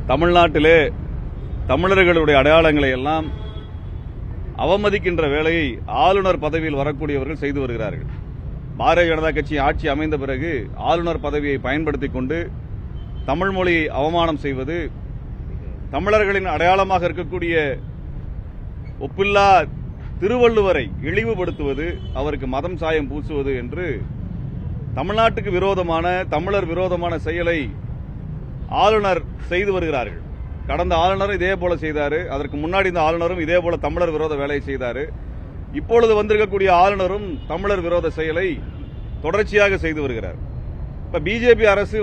தமிழ்நாட்டிலே தமிழர்களுடைய அடையாளங்களை எல்லாம் அவமதிக்கின்ற வேலையை ஆளுநர் பதவியில் வரக்கூடியவர்கள் செய்து வருகிறார்கள். பாரதிய ஜனதா கட்சி ஆட்சி அமைந்த பிறகு ஆளுநர் பதவியை பயன்படுத்திக் கொண்டு தமிழ் மொழியை அவமானம் செய்வது, தமிழர்களின் அடையாளமாக இருக்கக்கூடிய ஒப்பில்லா திருவள்ளுவரை இழிவுபடுத்துவது, அவருக்கு மதம் சாயம் பூசுவது என்று தமிழ்நாட்டுக்கு விரோதமான, தமிழர் விரோதமான செயலை ஆளுநர் செய்து வருகிறார்கள். கடந்த ஆளுநரும் இதே போல செய்தார். அதற்கு முன்னாடி இந்த ஆளுநரும் இதே போல தமிழர் விரோத வேலையை செய்தார். இப்பொழுது வந்திருக்கக்கூடிய ஆளுநரும் தமிழர் விரோத செயலை தொடர்ச்சியாக செய்து வருகிறார். இப்ப பிஜேபி அரசு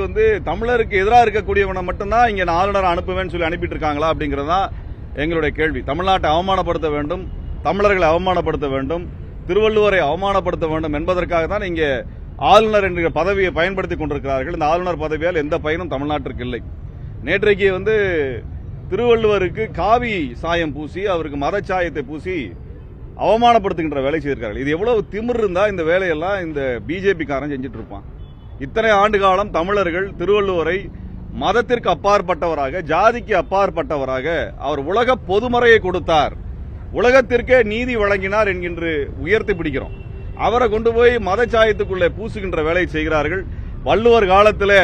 தமிழருக்கு எதிராக இருக்கக்கூடியவனை மட்டும்தான் இங்க ஆளுநர் அனுப்புவேன்னு சொல்லி அனுப்பிட்டு இருக்காங்களா அப்படிங்கறதா எங்களுடைய கேள்வி. தமிழ்நாட்டை அவமானப்படுத்த வேண்டும், தமிழர்களை அவமானப்படுத்த வேண்டும், திருவள்ளுவரை அவமானப்படுத்த வேண்டும் என்பதற்காக தான் இங்க ஆளுநர் என்கிற பதவியை பயன்படுத்திக் கொண்டிருக்கிறார்கள். இந்த ஆளுநர் பதவியால் எந்த பயனும் தமிழ்நாட்டிற்கு இல்லை. நேற்றைக்கு திருவள்ளுவருக்கு காவி சாயம் பூசி, அவருக்கு மதச்சாயத்தை பூசி அவமானப்படுத்துகின்ற வேலை செய்திருக்கார்கள். இது எவ்வளவு திமிர் இருந்தா இந்த வேலையெல்லாம் இந்த பிஜேபி காரன் செஞ்சுட்டு இருப்பான். இத்தனை ஆண்டு காலம் தமிழர்கள் திருவள்ளுவரை மதத்திற்கு அப்பாற்பட்டவராக, ஜாதிக்கு அப்பாற்பட்டவராக அவர் உலக பொதுமறையை கொடுத்தார், உலகத்திற்கே நீதி வழங்கினார் என்கின்ற உயர்த்தி பிடிக்கிறோம். அவரை கொண்டு போய் மதச்சாயத்துக்குள்ளே பூசுகின்ற வேலை செய்கிறார்கள். வள்ளுவர் காலத்தில்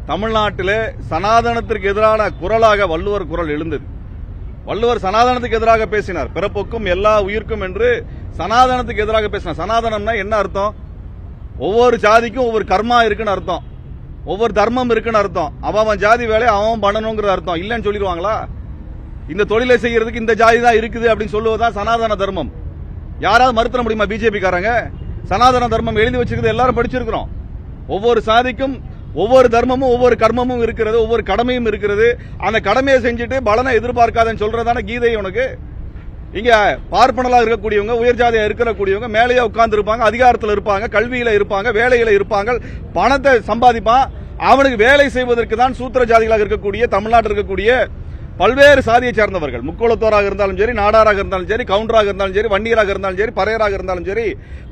தமிழ்நாட்டிலே சனாதனத்திற்கு எதிரான குரலாக வள்ளுவர் குரல் எழுந்தது. வள்ளுவர் சனாதனத்துக்கு எதிராக பேசினார். பிறப்புக்கும் எல்லா உயிர்க்கும் என்று சனாதனத்துக்கு எதிராக பேசினார். சனாதனம்னா என்ன அர்த்தம்? ஒவ்வொரு ஜாதிக்கும் ஒவ்வொரு கர்மா இருக்குன்னு அர்த்தம், ஒவ்வொரு தர்மம் இருக்குன்னு அர்த்தம். அவன் ஜாதி வேலையை அவன் பண்ணணுங்கிற அர்த்தம். இல்லன்னு சொல்லிடுவாங்களா? இந்த தொழிலை செய்யறதுக்கு இந்த ஜாதி தான் இருக்குது அப்படின்னு சொல்லுவதுதான் சனாதன தர்மம். யாராவது மறுத்தர முடியுமா? பிஜேபி காரங்க சனாதன தர்மம் எழுதி வச்சிருக்கிறது எல்லாரும் படிச்சிருக்கிறோம். ஒவ்வொரு சாதிக்கும் ஒவ்வொரு தர்மமும் ஒவ்வொரு கர்மமும் இருக்கிறது, ஒவ்வொரு கடமையும் இருக்கிறது. அந்த கடமையை செஞ்சுட்டு பலனை எதிர்பார்க்காதன்னு சொல்றதான கீதை உனக்கு. இங்க பார்ப்பனலா இருக்கக்கூடியவங்க, உயர் ஜாதியா இருக்கக்கூடியவங்க மேலேயே உட்கார்ந்து இருப்பாங்க, அதிகாரத்தில் இருப்பாங்க, கல்வியில இருப்பாங்க, வேலையில இருப்பாங்க, பணத்தை சம்பாதிப்பான். அவனுக்கு வேலை செய்வதற்கு தான் சூத்திர ஜாதிகளாக இருக்கக்கூடிய தமிழ்நாட்டில் இருக்கக்கூடிய பல்வேறு சாதியை சேர்ந்தவர்கள், முக்கோளத்தோராக இருந்தாலும் சரி, நாடாராக இருந்தாலும் சரி, கவுண்டராக இருந்தாலும் சரி, வண்டியராக இருந்தாலும் சரி, பறையராக இருந்தாலும் சரி,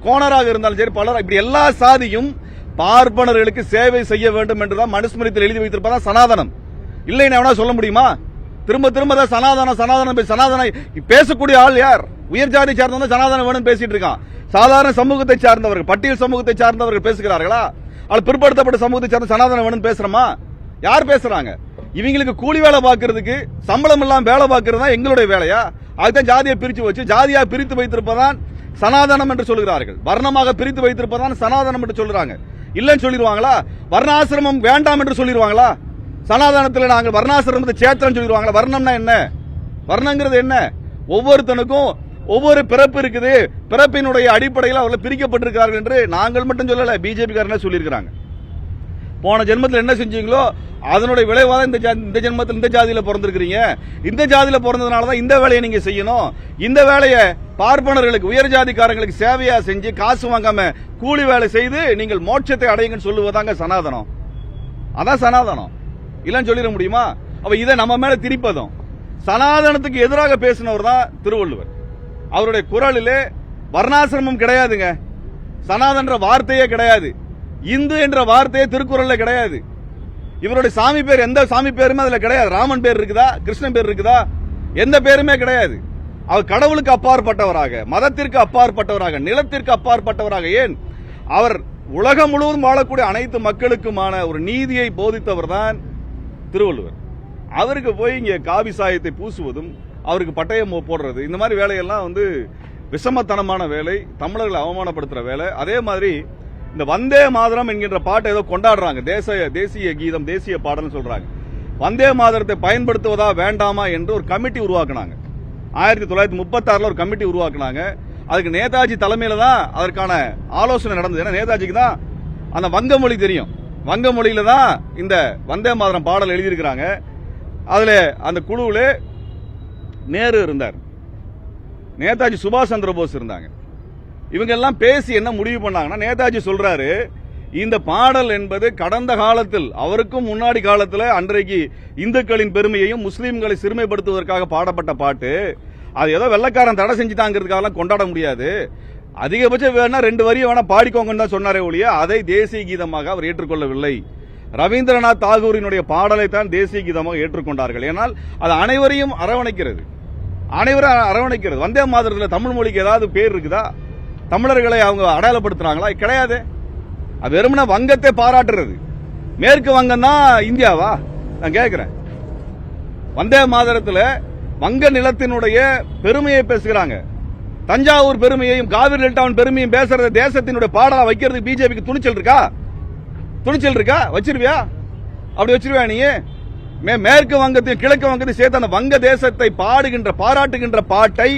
கோணராக இருந்தாலும் சரி, பலர், இப்படி எல்லா சாதியும் பார்ப்பனர்களுக்கு சேவை செய்ய வேண்டும் என்றுதான் மனுஸ்மிருதியில் எழுதி வைத்திருப்பதான் சனாதனம். இல்லைன்னு எவனா சொல்ல முடியுமா? திரும்ப திரும்ப சனாதன பேசக்கூடிய ஆள் யார்? உயர் ஜாதி சார்ந்தவங்க சனாதனம் வேணும் பேசிட்டு இருக்கான். சாதாரண சமூகத்தை சார்ந்தவர்கள், பட்டியல் சமூகத்தை சார்ந்தவர்கள் பேசுகிறார்களா? அது பிற்படுத்தப்பட்ட சமூகத்தை சார்ந்த சனாதனம் வேணும் பேசுறோமா? யார் பேசுறாங்க? இவங்களுக்கு கூலி வேலை பார்க்கறதுக்கு சம்பளம் எல்லாம் வேலை பார்க்கறது தான் எங்களுடைய வேலையா? அதுதான் ஜாதியை பிரிச்சு வச்சு ஜாதியா பிரித்து வைத்திருப்பதான் சனாதனம் என்று சொல்கிறார்கள். வர்ணமாக பிரித்து வைத்திருப்பதான் சனாதனம் என்று சொல்றாங்க. இல்லன்னு சொல்லிடுவாங்களா? வர்ணாசிரமம் வேண்டாம் என்று சொல்லிடுவாங்களா? சனாதனத்தில் நாங்கள் வர்ணாசிரமத்தை சேர்த்தம் சொல்லிடுவாங்களா? வர்ணம்னா என்ன? வர்ணங்கிறது என்ன? ஒவ்வொருத்தனுக்கும் ஒவ்வொரு பிறப்பு இருக்குது, பிறப்பினுடைய அடிப்படையில் அவர்கள் பிரிக்கப்பட்டிருக்கிறார்கள் என்று நாங்கள் மட்டும் சொல்லல, பிஜேபி காரனே சொல்லியிருக்கிறாங்க. போன ஜென்மத்தில் என்ன செஞ்சீங்களோ அதனுடைய விளைவாக இந்த ஜென்மத்தில் இந்த ஜாதியில பிறந்திருக்கிறீங்க. இந்த ஜாதியில பிறந்ததுனால தான் இந்த வேலையை நீங்க செய்யணும். இந்த வேலையை பார்ப்பனர்களுக்கு, உயர் ஜாதிக்காரங்களுக்கு சேவையா செஞ்சு காசு வாங்காம கூலி வேலை செய்து நீங்கள் மோட்சத்தை அடையுங்கன்னு சொல்லுவதாங்க சனாதனம். அதான் சனாதனம். இல்லன்னு சொல்லிட முடியுமா? அப்ப இதை நம்ம மேல திரிப்பதும். சனாதனத்துக்கு எதிராக பேசினவர் தான் திருவள்ளுவர். அவருடைய குரலிலே வர்ணாசிரமம் கிடையாதுங்க. சனாதன்ற வார்த்தையே கிடையாது. இந்து என்ற வார்த்தையே திருக்குறள்ல கிடையாது. இவருடைய சாமி பேர், எந்த சாமி பேருமே அதுல கிடையாது. ராமன் பேர் இருக்குதா? கிருஷ்ணன் பேர் இருக்குதா? எந்த பேருமே கிடையாது. அவர் கடவுளுக்கு அப்பாற்பட்டவராக, மதத்திற்கு அப்பாற்பட்டவராக, நிலத்திற்கு அப்பாற்பட்டவராக, ஏன் அவர் உலகம் முழுவதும் வாழக்கூடிய அனைத்து மக்களுக்குமான ஒரு நீதியை போதித்தவர் தான் திருவள்ளுவர். அவருக்கு போய் இங்க காவி சாயத்தை பூசுவதும், அவருக்கு பட்டயம் போடுறது, இந்த மாதிரி வேலையெல்லாம் விஷமத்தனமான வேலை, தமிழர்களை அவமானப்படுத்துற வேலை. அதே மாதிரி இந்த வந்தே மாதரம் என்கின்ற பாட்டை ஏதோ கொண்டாடுறாங்க, தேசிய கீதம், தேசிய பாடல்னு சொல்றாங்க. வந்தே மாதரத்தை பயன்படுத்துவதா வேண்டாமா என்று ஒரு கமிட்டி உருவாக்குனாங்க. 1936 ஒரு கமிட்டி உருவாக்குனாங்க. அதுக்கு நேதாஜி தலைமையில தான் அதற்கான ஆலோசனை நடந்தது. ஏன்னா நேதாஜிக்கு தான் அந்த வங்க மொழி தெரியும். வங்க மொழியில தான் இந்த வந்தே மாதரம் பாடல் எழுதியிருக்கிறாங்க. அதுல அந்த குழுவில நேரு இருந்தார், நேதாஜி சுபாஷ் சந்திர போஸ் இருந்தாங்க. இவங்க எல்லாம் பேசி என்ன முடிவு பண்ணாங்கன்னா, நேதாஜி சொல்றாரு, இந்த பாடல் என்பது கடந்த காலத்தில், அவருக்கும் முன்னாடி காலத்தில் அன்றைக்கு இந்துக்களின் பெருமையையும் முஸ்லீம்களை சிறுமைப்படுத்துவதற்காக பாடப்பட்ட பாட்டு. அது ஏதோ வெள்ளக்காரன் தடை செஞ்சுட்டாங்கிறதுக்காக கொண்டாட முடியாது. அதிகபட்சம் வேணா 2 வரியை வேணா பாடிக்கோங்கன்னு தான் சொன்னாரே ஒழிய அதை தேசிய கீதமாக அவர் ஏற்றுக்கொள்ளவில்லை. ரவீந்திரநாத் தாகூரினுடைய பாடலை தான் தேசிய கீதமாக ஏற்றுக்கொண்டார்கள். ஏனால் அது அனைவரையும் அரவணைக்கிறது, அனைவரும் அரவணைக்கிறது. வந்தே மாதரத்தில் தமிழ் மொழிக்கு ஏதாவது பேர் இருக்குதா? தமிழர்களை அவங்க அடையாளப்படுத்துறாங்களா? கிடையாது. அது வெறுமனே வங்கத்தை பாராட்டுறது. மேற்கு வங்கம் தான் இந்தியாவா? நான் கேட்கிறேன். வந்தே மாதரத்தில் வங்க நிலத்தினுடைய பெருமையை பேசுகிறாங்க. தஞ்சாவூர் பெருமையையும் காவிரி டெல்டாவின் பெருமையும் பேசுறத தேசத்தினுடைய பாடலா வைக்கிறதுக்கு பிஜேபிக்கு துணிச்சல் இருக்கா? துணிச்சல் இருக்கா? வச்சிருவியா? அப்படி வச்சிருவியா நீ? மேற்கு வங்கத்தையும் கிழக்கு வங்கத்தையும் சேர்த்து அந்த வங்க தேசத்தை பாடுகின்ற பாராட்டுகின்ற பாட்டை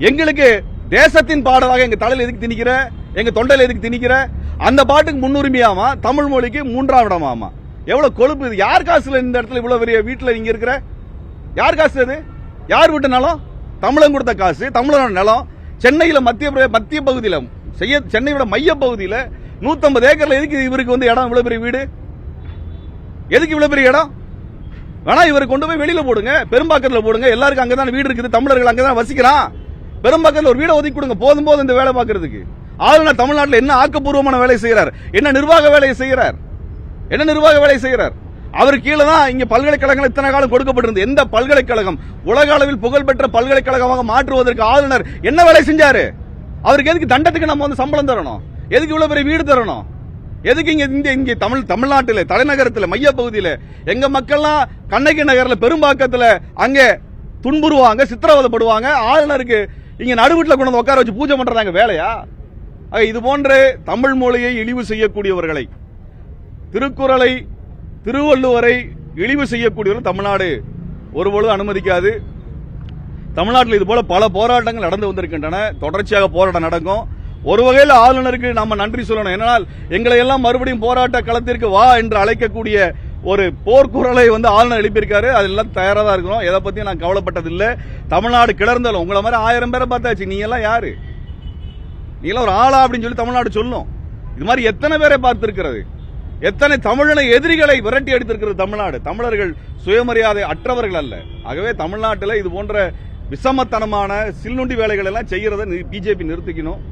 எங்களுக்கு தேசத்தின் பாடலாக எங்க தலையில் எதுக்கு திணிக்கிற? எங்க தொண்டையில் எதுக்கு திணிக்கிற? அந்த பாட்டுக்கு முன்னுரிமையாமா, தமிழ் மொழிக்கு 3ஆம் இடமாமா. எவ்வளவு கொழுப்பு இது! யார் காசுல இந்த இடத்துல இவ்வளவு பெரிய வீட்டுல நீங்க இருக்கிற? யார் காசு அது? யார் வீட்டு நிலம்? தமிழன் கொடுத்த காசு, தமிழனோட நிலம். சென்னையில மத்திய பகுதியில், சென்னையோட மைய பகுதியில் 150 ஏக்கர்ல எதுக்கு இவருக்கு வந்து இடம்? இவ்வளவு பெரிய வீடு எதுக்கு? இவ்வளவு பெரிய இடம் வேணா இவருக்கு கொண்டு போய் வெளியில போடுங்க, பெரும்பாக்கத்தில் போடுங்க. எல்லாருக்கும் அங்கதான் வீடு இருக்குது, தமிழர்கள் அங்கதான் வசிக்கிறான். பெரும்பாக்கத்தில் ஒரு வீடை ஒதுக்கி கொடுங்க, போதும் போதும் இந்த வேலை பார்க்கறதுக்கு. ஆளுநர் தமிழ்நாட்டில் என்ன ஆக்கப்பூர்வமான வேலை செய்கிறார்? என்ன நிர்வாக வேலையை செய்கிறார்? என்ன நிர்வாக வேலை செய்கிறார்? அவர் கீழே தான் இங்க பல்கலைக்கழகங்கள் இத்தனை காலம் கொடுக்கப்பட்டிருந்தது. எந்த பல்கலைக்கழகம் உலக அளவில் புகழ்பெற்ற பல்கலைக்கழகமாக மாற்றுவதற்கு ஆளுநர் என்ன வேலை செஞ்சாரு? அவருக்கு எதுக்கு தண்டத்துக்கு நம்ம வந்து சம்பளம் தரணும்? எதுக்கு இவ்வளவு பெரிய வீடு தரணும்? எதுக்கு இங்க தமிழ்நாட்டில் தலைநகரத்தில் மைய பகுதியில் எங்க மக்கள்லாம் கண்ணகி நகர்ல பெரும்பாக்கத்தில் அங்கே துன்புறுவாங்க, சித்திரவதைப்படுவாங்க. ஆளுநருக்கு இங்க நடுவீட்டில் கொண்டு வந்து உட்கார வச்சு பூஜை பண்றாங்க வேலையா? இது போன்ற தமிழ் மொழியை இழிவு செய்யக்கூடியவர்களை, திருக்குறளை திருவள்ளுவரை இழிவு செய்யக்கூடியவர்கள் தமிழ்நாடு ஒருபொழுது அனுமதிக்காது. தமிழ்நாட்டில் இது போல பல போராட்டங்கள் நடந்து வந்திருக்கின்றன. தொடர்ச்சியாக போராட்டம் நடக்கும். ஒரு வகையில் ஆளுநருக்கு நாம நன்றி சொல்லணும். ஏனால் எங்களை எல்லாம் மறுபடியும் போராட்ட களத்திற்கு வா என்று அழைக்கக்கூடிய ஒரு போர்க்குரலை வந்து ஆளுநர் எழுப்பியிருக்காரு. அதெல்லாம் தயாரா தான் இருக்கிறோம். எதை பத்தியும் நான் கவலைப்பட்டதில்லை. தமிழ்நாடு கிளர்ந்தாலும் உங்களை மாதிரி 1000 பேரை பார்த்தாச்சு. நீ எல்லாம் யாரு? நீ எல்லாம் ஒரு ஆளா அப்படின்னு சொல்லி தமிழ்நாடு சொல்லும். இது மாதிரி எத்தனை பேரை பார்த்திருக்கிறது? எத்தனை தமிழனை எதிரிகளை விரட்டி அடித்திருக்கிறது தமிழ்நாடு. தமிழர்கள் சுயமரியாதை அற்றவர்கள் அல்ல. ஆகவே தமிழ்நாட்டில் இது போன்ற விஷமத்தனமான சில்லுண்டி வேலைகள் எல்லாம் செய்யறதை பிஜேபி நிறுத்திக்கணும்.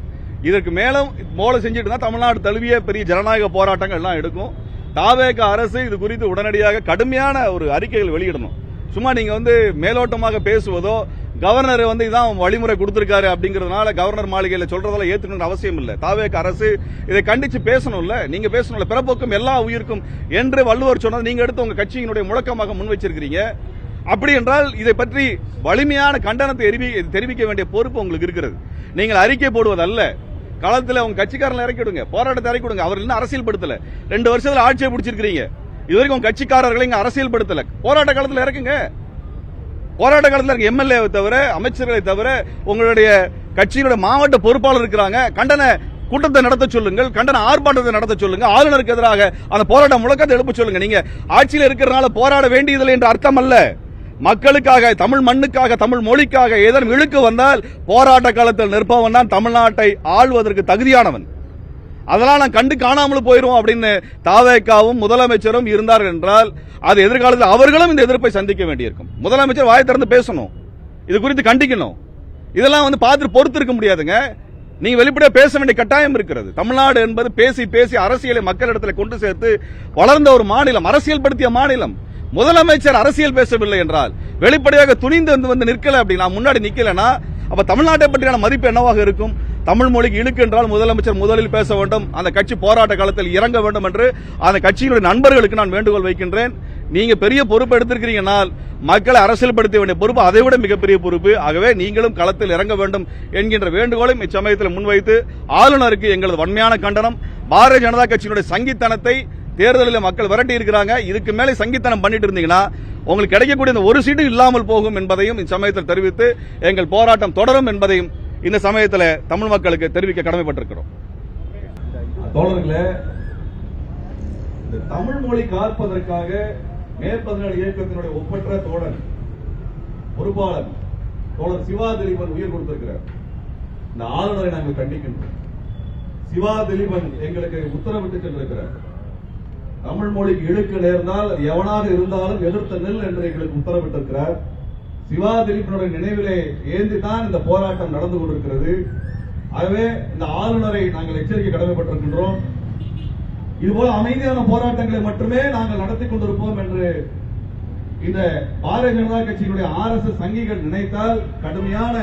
இதற்கு மேலும் மோளை செஞ்சுட்டு தான் தமிழ்நாடு தழுவிய பெரிய ஜனநாயக போராட்டங்கள் எல்லாம் எடுக்கும். தாவேக அரசு இது குறித்து உடனடியாக கடுமையான ஒரு அறிக்கைகள் வெளியிடணும். சும்மா நீங்க வந்து மேலோட்டமாக பேசுவதோ, கவர்னர் வந்து இதான் வழிமுறை கொடுத்திருக்காரு அப்படிங்கறதுனால கவர்னர் மாளிகையில் சொல்றதெல்லாம் ஏத்துக்கணும்னு அவசியம் இல்லை. தாவேக அரசு இதை கண்டிச்சு பேசணும்ல, நீங்க பேசணும்ல. பிறப்போக்கும் எல்லா உயிருக்கும் என்று வள்ளுவர் சொன்னது நீங்க எடுத்து உங்க கட்சியினுடைய முழக்கமாக முன் வச்சிருக்கிறீங்க. அப்படி என்றால் இதை பற்றி வலிமையான கண்டனத்தை தெரிவிக்க வேண்டிய பொறுப்பு உங்களுக்கு இருக்கிறது. நீங்கள் அறிக்கை போடுவதல்ல, களத்தில் உங்க கட்சிக்காரங்களை இறக்கிடுங்க, போராட்டத்தை இறக்கிடுங்க. அவர் இன்னும் அரசியல் படுத்தல. 2 வருஷத்துல ஆட்சியை பிடிச்சிருக்கீங்க. இதுவரைக்கும் உங்க கட்சிக்காரர்களை இங்க அரசியல் படுத்தல. போராட்ட காலத்தில் இறக்குங்க. போராட்ட காலத்தில் இருக்க எம்எல்ஏவை தவிர, அமைச்சர்களை தவிர உங்களுடைய கட்சியினுடைய மாவட்ட பொறுப்பாளர் இருக்கிறாங்க. கண்டன கூட்டத்தை நடத்த சொல்லுங்கள், கண்டன ஆர்ப்பாட்டத்தை நடத்த சொல்லுங்க. ஆளுநருக்கு எதிராக அந்த போராட்ட முழக்கத்தை எழுப்ப சொல்லுங்க. நீங்க ஆட்சியில் இருக்கிறனால போராட வேண்டியதில்லை என்று அர்த்தம் அல்ல. மக்களுக்காக, தமிழ் மண்ணுக்காக, தமிழ் மொழிக்காக ஏதேனும் இழுக்கு வந்தால் போராட்ட காலத்தில் நிற்பவன் தான் தமிழ்நாட்டை ஆள்வதற்கு தகுதியானவன். அதெல்லாம் நான் கண்டு காணாமல் போயிரும் அப்படின்னு தாவேகாவும் முதலமைச்சரும் இருந்தார்கள் என்றால் அது எதிர்காலத்தில் அவர்களும் இந்த எதிர்ப்பை சந்திக்க வேண்டியிருக்கும். முதலமைச்சர் வாய் திறந்து பேசணும், இது குறித்து கண்டிக்கணும். இதெல்லாம் வந்து பார்த்து பொறுத்து இருக்க முடியாதுங்க. நீங்க வெளிப்படையா பேச வேண்டிய கட்டாயம் இருக்கிறது. தமிழ்நாடு என்பது பேசி பேசி அரசியலை மக்களிடத்தில் கொண்டு சேர்த்து வளர்ந்த ஒரு மாநிலம், அரசியல் படுத்திய மாநிலம். முதலமைச்சர் அரசியல் பேசவில்லை என்றால், வெளிப்படையாக துணிந்து வந்து நிற்கல அப்படின்னா, முன்னாடி நிக்கலனா, அப்ப தமிழ்நாட்டை பற்றியான மதிப்பு என்னவாக இருக்கும்? தமிழ் மொழிக்கு இழுக்கு என்றால் முதலமைச்சர் முதலில் பேச வேண்டும், அந்த கட்சி போராட்ட காலத்தில் இறங்க வேண்டும் என்று அந்த கட்சியினுடைய நண்பர்களுக்கு நான் வேண்டுகோள் வைக்கின்றேன். நீங்க பெரிய பொறுப்பு எடுத்திருக்கிறீங்கனால் மக்களை அரசியல்படுத்த வேண்டிய பொறுப்பு அதைவிட மிகப்பெரிய பொறுப்பு. ஆகவே நீங்களும் களத்தில் இறங்க வேண்டும் என்கின்ற வேண்டுகோளையும் இச்சமயத்தில் முன்வைத்து ஆளுநருக்கு எங்களது வன்மையான கண்டனம். பாரதிய ஜனதா கட்சியினுடைய சங்கித்தனத்தை தேர்தலில் மக்கள் விரட்டி இருக்கிறாங்க. இதுக்கு மேலே சங்கித்தனம் பண்ணிட்டு இருந்தீங்கன்னா உங்களுக்கு கிடைக்கக்கூடிய இந்த ஒரு சீட்டு இல்லாமல் போகும் என்பதையும் இச்சமயத்தில் தெரிவித்து எங்கள் போராட்டம் தொடரும் என்பதையும் இந்த சமயத்தில் தமிழ் மக்களுக்கு தெரிவிக்க கடமைப்பட்டிருக்கிறோம். தோழர்களே, இந்த தமிழ் மொழி காப்பதற்காக மே 17 இயக்கத்தினுடைய ஒப்பற்ற தோழர் பொறுப்பாளர் தோழர் சிவா திலீபன் உயிர் கொடுத்திருக்கிறார். இந்த ஆளுநரை நாங்கள் கண்டிக்கின்றோம். சிவா திலீபன் எங்களுக்கு உத்தரவிட்டு சென்றிருக்கிறார். தமிழ் மொழிக்கு இழுக்கு நேர்ந்தால் எவனாக இருந்தாலும் எதிர்த்து நெல் என்று எங்களுக்கு உத்தரவிட்டிருக்கிறார். சிவா திலீபனுடைய நினைவிலே ஏந்திதான் இந்த போராட்டம் நடந்து கொண்டிருக்கிறது. ஆகவே இந்த ஆளுநரை நாங்கள் எச்சரிக்கை கடமைப்பட்டிருக்கின்றோம். இதுபோல அமைதியான போராட்டங்களை மட்டுமே நாங்கள் நடத்தி கொண்டிருப்போம் என்று இந்த பாரதிய ஜனதா கட்சியினுடைய RSS சங்கிகள் நினைத்தால் கடுமையான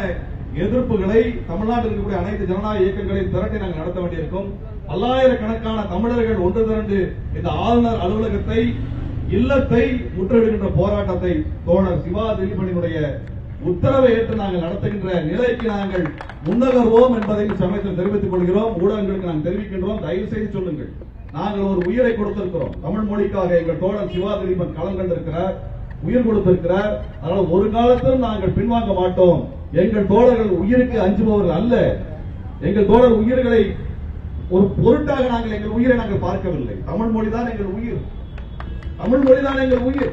எதிர்ப்புகளை தமிழ்நாட்டில் இருக்கக்கூடிய அனைத்து ஜனநாயக இயக்கங்களையும் திரட்டி நாங்கள் நடத்த வேண்டியிருக்கும். பல்லாயிரக்கணக்கான தமிழர்கள் ஒன்று திரண்டு இந்த ஆளுநர் அலுவலகத்தை இல்லத்தை முற்றுகின்ற போராட்டத்தை தோழர் சிவா திலீபனினுடைய உத்தரவை ஏற்று நாங்கள் நடத்துகின்ற நிலைக்கு நாங்கள் முன்னகர்வோம் என்பதை சமயத்தில் தெரிவித்துக் கொள்கிறோம். ஊடகங்களுக்கு நாங்கள் தெரிவிக்கின்றோம். தயவு செய்து சொல்லுங்கள், நாங்கள் ஒரு உயிரை கொடுத்திருக்கிறோம். தமிழ் மொழிக்காக எங்கள் தோழர் சிவா திலீபன் களம் கண்டிருக்கிறார், உயிர் கொடுத்திருக்கிறார். அதனால் ஒரு காலத்திலும் நாங்கள் பின்வாங்க மாட்டோம். எங்கள் தோழர்கள் உயிருக்கு அஞ்சுபவர்கள் அல்ல. எங்கள் தோழர் உயிர்களை ஒரு பொருட்டாக நாங்கள் எங்கள் உயிரை நாங்கள் பார்க்கவில்லை. தமிழ் மொழிதான் எங்கள் உயிர், தமிழ் மொழிதான் எங்கள் உயிர்.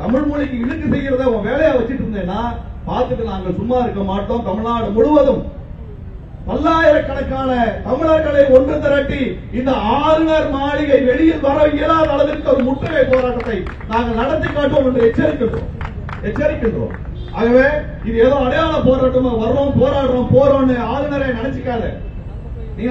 தமிழ் மொழிக்கு இழுக்கு செய்யறத உன் வேலையா வச்சுட்டு இருந்தேன்னா பார்த்துட்டு நாங்கள் சும்மா இருக்க மாட்டோம். தமிழ்நாடு முழுவதும் பல்லாயிரக்கணக்கான தமிழர்களை ஒன்று திரட்டி இந்த ஆளுநர் மாளிகை வெளியில் வர இயலாத அளவிற்கு ஒரு முற்றுகை போராட்டத்தை நாங்கள் நடத்தி காட்டுவோம் என்று எச்சரிக்கின்றோம். ஆகவே இது ஏதோ அடையாள போராட்டமா வர்றோம், போராடுறோம், போறோம்னு ஆளுநரை நினைச்சுக்காத. நீ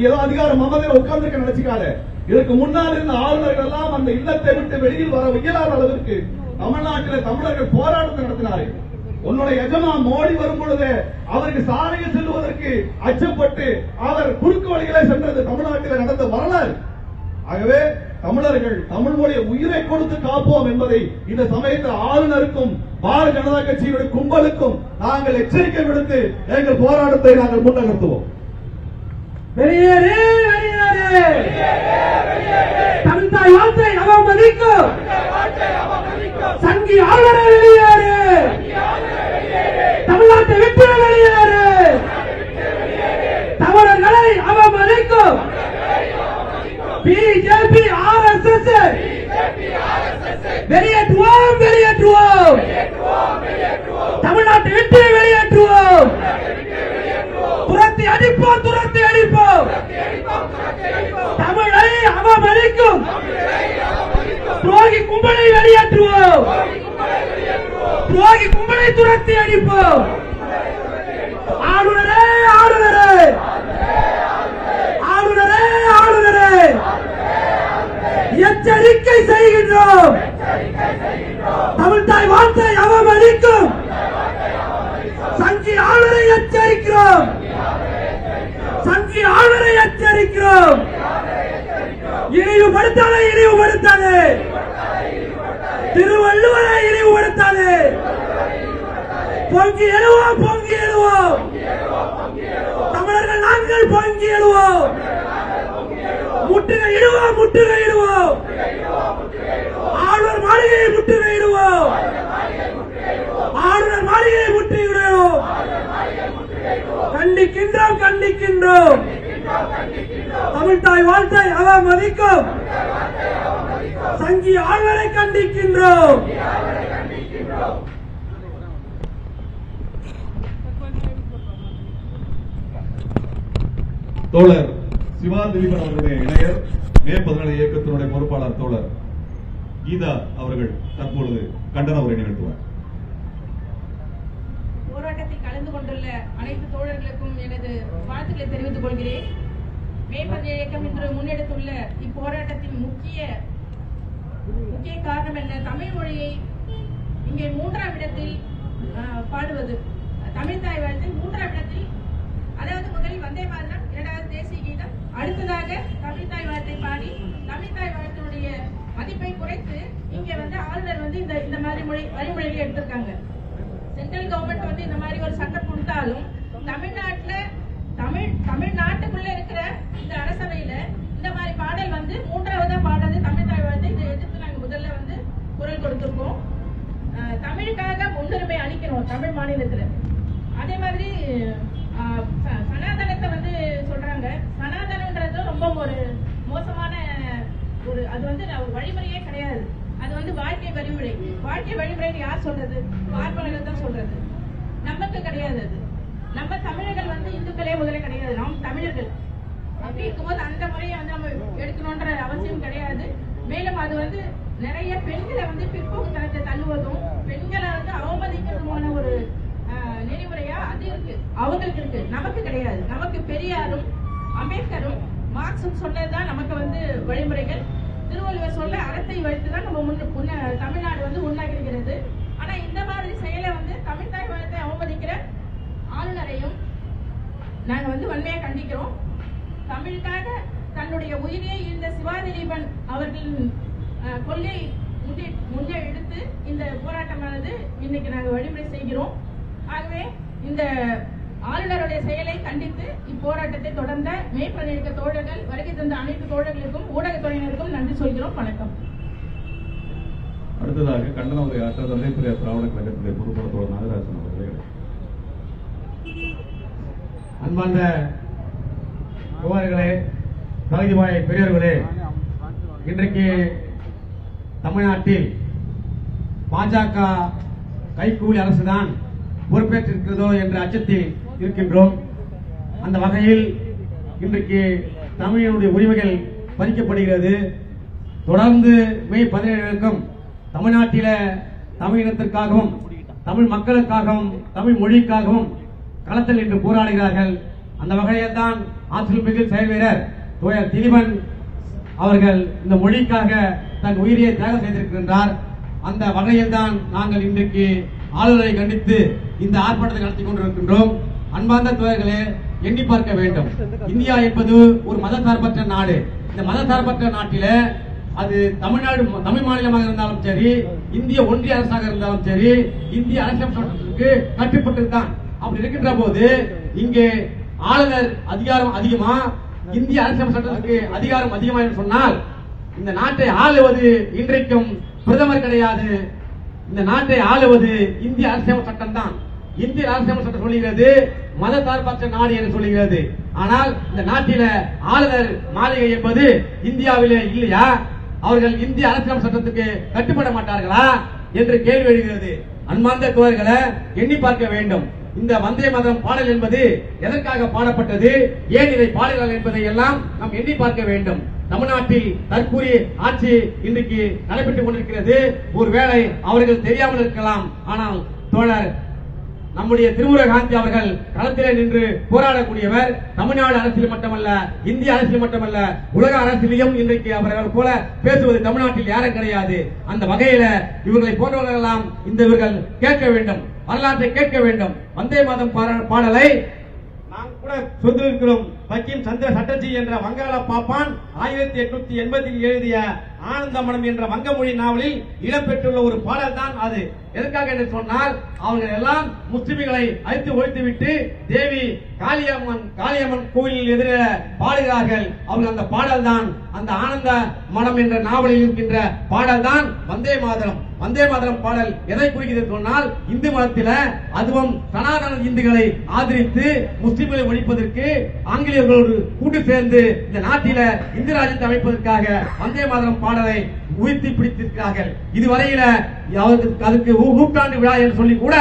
ஏதோ அதிகார மமதையில உட்கார்ந்துக்க நினைச்சுக்காத. இதற்கு முன்னால் இருந்த ஆளுநர்கள் எல்லாம் அந்த இல்லத்தை விட்டு வெளியில் வர இயலாத அளவிற்கு தமிழ்நாட்டில் தமிழர்கள் போராட்டத்தை நடத்தினார்கள். உன்னுடைய எஜமா மோடி வரும் பொழுது அவருக்கு சாலையில் செல்வதற்கு அச்சப்பட்டு அவர் குறுக்கு வழிகளை சென்றது தமிழ்நாட்டில் நடந்த வரலாறு. ஆகவே தமிழர்கள் தமிழ் மொழியை உயிரை கொடுத்து காப்போம் என்பதை இந்த சமயத்தில் ஆளுநருக்கும் பாரதிய ஜனதா கட்சியுடைய கும்பலுக்கும் நாங்கள் எச்சரிக்கை விடுத்து எங்கள் போராட்டத்தை நாங்கள் முன்னகர்த்துவோம். வெளியேறு, வெளியேறு, தமிழ்தாய் வாழ்த்தை அவமதிக்கும் சங்கி ஆளுநரை வெளியேறு, தமிழ்நாட்டை விட்டு வெளியேறு, தமிழர்களை அவமதிக்கும் பிஜேபி RSS வெளியேற்றுவோம், வெளியேற்றுவோம், தமிழ்நாட்டை விட்டு வெளியேற்றுவோம், துரத்தி அடிப்போம், துரத்தி அடிப்போம், தமிழை அவமதிக்கும் துரோகி கும்பலை வெளியேற்றுவோம், துரோகி கும்பலை துரத்தி அடிப்போம். ஆளுநரே, ஆளுநரே, ஆளுநரே, ஆளுநரே, எச்சரிக்கை செய்கின்றோம். தமிழ்தாய் வாழ்த்தை அவமதிக்கும் சங்கி ஆளுநரை எச்சரிக்கிறோம், சங்கி ஆளுநரை எச்சரிக்கிறோம். இழிவுபடுத்தாதே, இழிவுபடுத்தாதே, திருவள்ளுவரை இழிவுபடுத்தாதே. பொங்கி எழுவோம், பொங்கி எழுவோம், தமிழர்கள் நாங்கள் பொங்கி எழுவோம், முற்றுகையிடுவோம், முற்றுகையிடுவோம், ஆளுநர் மாளிகையை முற்றுகையிடுவோம், ஆளுநர் மாளிகையை முற்றுகையிடுவோம். கண்டிக்கின்றோம், கண்டிக்கின்றோம். தமிழ்தாய் வாழ்த்தை அவமதிக்கும் சங்கி ஆளுநரை கண்டிக்கின்றோம். தோழர் சிவா திலீபன் அவர்களுடைய இணையர் மே 17 இயக்கத்தினுடைய பொறுப்பாளர் தோழர் கீதா அவர்கள் தற்பொழுது கண்டன உரை நிகழ்த்துவார். போராட்டத்தில் கலந்து கொண்டுள்ள அனைத்து தோழர்களுக்கும் எனது வாழ்த்துக்களை தெரிவித்துக் கொள்கிறேன். மே 17 இயக்கம் இன்று முன்னெடுத்துள்ள இப்போராட்டத்தின் முக்கிய காரணம் என்ன? தமிழ் மொழியை இங்கே 3ஆம் இடத்தில் பாடுவது. தமிழ்தாய் வாழ்த்து 3ஆம் இடத்தில், அதாவது முதலில் வந்தே மாதரம், 2வது தேசிய கீதம், அடுத்ததாக தமிழ்தாய் வாழ்த்தை பாடி தமிழ்தாய் வாழ்த்தினுடைய மதிப்பை குறைத்து இங்க ஆளுநர் இந்த மாதிரி வழிமுறைகளை எடுத்திருக்காங்க. சென்ட்ரல் கவர்மெண்ட் இந்த மாதிரி ஒரு சட்டம் கொடுத்தாலும் தமிழ்நாட்டுக்குள்ள இருக்கிற இந்த அரசவையில இந்த மாதிரி பாடல் 3ஆவதா பாடுறது தமிழ்தாய் வாழ்த்தை. இதை எதிர்த்து நாங்க முதல்ல குரல் கொடுத்திருக்கோம். தமிழுக்காக முன்னுரிமை அளிக்கணும் தமிழ் மாநிலத்துல. அதே மாதிரி சனாதனத்தை சொல்றாங்க. சனாதனன்றது ரொம்ப ஒரு மோசமான அது ஒரு வழிமுறையே கிடையாது. அது வாழ்க்கை வழிமுறை. வாழ்க்கை வழிமுறைன்னு யார் சொல்றது? பார்ப்பனர்கள் தான் சொல்றது, நமக்கு கிடையாது. அது நம்ம தமிழர்கள் இந்துக்களே முதல்ல கிடையாது, நாம் தமிழர்கள். அப்படி இருக்கும்போது அந்த முறையை நம்ம எடுக்கணும்ன்ற அவசியம் கிடையாது. மேலும் அது நிறைய பெண்களை பிற்போக்குத்தனத்தை தள்ளுவதும் பெண்களை அவமதிக்கிறதுமான ஒரு நெறிமுறையா அது இருக்கு, அவங்களுக்கு இருக்கு, நமக்கு கிடையாது. நமக்கு பெரியாரும் அம்பேத்கரும் மார்க்சும் சொன்னதுதான் நமக்கு வந்து வழிமுறைகள். திருவள்ளுவர் சொல்ல அறத்தை வைத்துதான் நம்ம தமிழ்நாடு வந்து முன்னாகிறது. ஆனா இந்த மாதிரி செயலை வந்து தமிழ்தாய் வாழ்த்தை அவமதிக்கிற ஆளுநரையும் நாங்க வந்து வன்மையா கண்டிக்கிறோம். தமிழுக்காக தன்னுடைய உயிரை இந்த சிவாதிலீபன் அவர்களின் கொள்கை முன்னே எடுத்து இந்த போராட்டமானது இன்னைக்கு நாங்க வழிமுறை செய்கிறோம். ஆகவே இந்த ஆளுநருடைய செயலை கண்டித்து இப்போராட்டத்தை தொடர்ந்த மே 17 தோழர்கள், வருகை தந்த அனைத்து தோழர்களுக்கும் ஊடகத்துறையினருக்கும் நன்றி சொல்கிறோம். வணக்கம். அடுத்ததாக கண்டன உரையாற்ற தந்தை பெரியார் திராவிட கழகத்துடைய பொறுப்பாளர் தோழர் நாகராஜன் அவர்களே. அன்பார்ந்த தோழர்களே, தகுதிவாய பெரியவர்களே, இன்றைக்கு தமிழ்நாட்டில் பாஜக கைக்கூலி அரசுதான் பொறுப்பேற்றிருக்கிறதோ என்ற அச்சத்தில் இருக்கின்றோம். அந்த வகையில் இன்றைக்கு தமிழினுடைய உரிமைகள் பறிக்கப்படுகிறது. தொடர்ந்து மே 17 தமிழ்நாட்டில தமிழினத்திற்காகவும் தமிழ் மக்களுக்காகவும் தமிழ் மொழிக்காகவும் களத்தில் இன்று போராடுகிறார்கள். அந்த வகையில் தான் ஆற்றல் மிகு செயல் வீரர் தோழர் திலீபன் அவர்கள் இந்த மொழிக்காக தன் உயிரியை தியாகம் செய்திருக்கின்றார். அந்த வகையில் தான் நாங்கள் இன்றைக்கு ஆளுநரை கண்டித்து இந்த ஆர்ப்பாட்டத்தை நடத்தி கொண்டிருக்கின்றோம். அன்பார்ந்த தோழர்களே, எண்ணி பார்க்க வேண்டும். இந்தியா என்பது ஒரு மதசார்பற்ற நாடு. இந்த மதசார்பற்ற நாட்டில அது தமிழ்நாடு தமிழ் மாநிலமாக இருந்தாலும் சரி, இந்திய ஒன்றிய அரசாக இருந்தாலும் சரி, இந்திய அரசியல் சட்டத்திற்கு கட்டுப்பட்டு தான். அப்படி இருக்கின்ற போது இங்கே ஆளுநர் அதிகாரம் அதிகமா, இந்திய அரசியல் சட்டத்திற்கு அதிகாரம் அதிகமா என்று சொன்னால், இந்த நாட்டை ஆளுவது இன்றைக்கும் பிரதமர் கிடையாது. இந்த நாட்டை ஆளுவது இந்திய அரசியல் சட்டம் தான். இந்திய அரசியல் சட்டம் சொல்லுகிறது மத சார்பற்ற நாடு என்று சொல்லுகிறது. ஆனால் இந்த நாட்டில ஆளுநர் மாளிகை என்பது இந்தியாவிலே இல்லையா? அவர்கள் இந்திய அரசியல் சட்டத்துக்கு கட்டுப்பட மாட்டார்களா என்று கேள்வி எழுகிறது. அன்பார்ந்த தோழர்களை, எண்ணி பார்க்க வேண்டும். இந்த வந்தே மாதரம் பாடல் என்பது எதற்காக பாடப்பட்டது, ஏன் இதை பாடுகிறார்கள் என்பதை எல்லாம் நாம் எண்ணி பார்க்க வேண்டும். தமிழ்நாட்டில் தற்போதைய ஆட்சி இன்றைக்கு நடைபெற்றுக் கொண்டிருக்கிறது. ஒருவேளை அவர்கள் தெரியாமல் இருக்கலாம். ஆனால் தோழர் நம்முடைய திருமுருக காந்தி அவர்கள் களத்திலே நின்று போராடக்கூடியவர். தமிழ்நாடு அரசியல் மட்டுமல்ல, இந்திய அரசியல் மட்டுமல்ல, உலக அரசியலையும் இன்றைக்கு அவர்கள் போல பேசுவது தமிழ்நாட்டில் யாரும் கிடையாது. அந்த வகையில இவர்களை போன்றவர்கள் எல்லாம் இவர்கள் கேட்க வேண்டும், வரலாற்றை கேட்க வேண்டும். வந்தே மாதம் பாடலை நாம் கூட சொல்லிருக்கிறோம். பக்கிம் சந்திர சட்டர்ஜி என்ற வங்காள பாப்பான் 1880 எழுதிய ஆனந்தமனம் என்ற வங்கமொழி நாவலில் இடம்பெற்றுள்ள ஒரு பாடல் தான் அது. எதற்காக என்று சொன்னால், அவர்கள் எல்லாம் முஸ்லிம்களை அழித்து ஒழித்துவிட்டு தேவி காளியம்மன் கோயிலில் எதிர பாடுகிறார்கள். அவர்கள் அந்த பாடல் தான், அந்த ஆனந்த மனம் என்ற நாவலில் இருக்கின்ற பாடல் தான் வந்தே மாதரம். வந்தே மாதரம் பாடல் எதை குறிக்கிறது சொன்னால், இந்து மதத்தில அதுவும் சனாதன இந்துக்களை ஆதரித்து முஸ்லிம்களை ஒழிப்பதற்கு ஆங்கிலேயர்களோடு கூட்டு சேர்ந்து இந்த நாட்டில இந்து ராஜ்யத்தை அமைப்பதற்காக வந்தே மாதரம் பாடலை உயர்த்தி பிடித்திருக்கிறார்கள். இதுவரையில அதுக்கு நூற்றாண்டு விழா என்று சொல்லி கூட